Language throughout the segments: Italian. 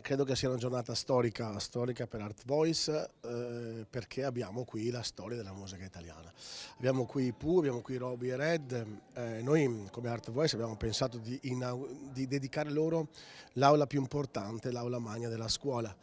credo che sia una giornata storica per Art Voice, perché abbiamo qui la storia della musica italiana. Abbiamo qui Pooh, abbiamo qui Robbie e Red. Noi come Art Voice abbiamo pensato di dedicare loro l'aula più importante, l'aula magna della scuola.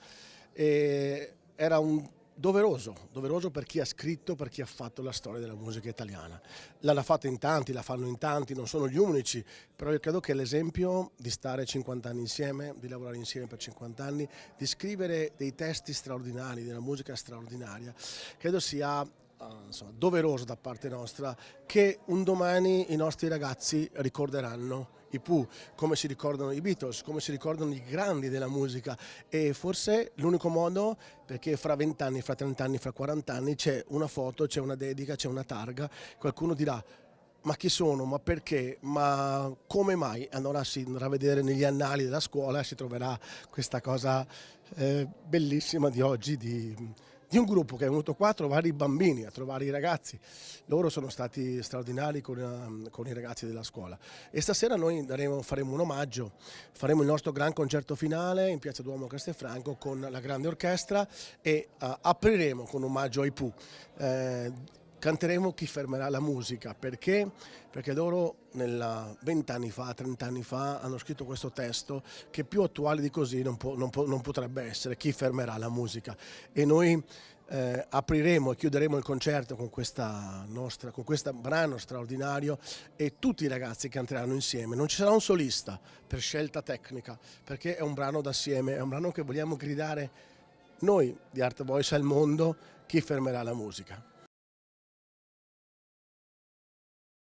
E era un doveroso per chi ha scritto, per chi ha fatto la storia della musica italiana. L'hanno fatta in tanti, la fanno in tanti, non sono gli unici, però io credo che l'esempio di stare 50 anni insieme, di lavorare insieme per 50 anni, di scrivere dei testi straordinari, della musica straordinaria, credo sia insomma, doveroso da parte nostra che un domani i nostri ragazzi ricorderanno i Pooh, come si ricordano i Beatles, come si ricordano i grandi della musica, e forse l'unico modo, perché fra 20 anni, fra 30 anni, fra 40 anni c'è una foto, c'è una dedica, c'è una targa, qualcuno dirà ma chi sono, ma perché, ma come mai? Allora si andrà a vedere negli annali della scuola e si troverà questa cosa bellissima di oggi di un gruppo che è venuto qua a trovare i bambini, a trovare i ragazzi. Loro sono stati straordinari con i ragazzi della scuola. E stasera noi faremo un omaggio, faremo il nostro gran concerto finale in Piazza Duomo Castelfranco con la grande orchestra e apriremo con un omaggio ai Pooh. Canteremo Chi fermerà la musica, perché? Perché loro 20 anni fa, 30 anni fa hanno scritto questo testo che più attuale di così non potrebbe essere, Chi fermerà la musica. E noi apriremo e chiuderemo il concerto con questo brano straordinario e tutti i ragazzi canteranno insieme. Non ci sarà un solista per scelta tecnica, perché è un brano d'assieme, è un brano che vogliamo gridare noi di Art Voice al mondo, Chi fermerà la musica.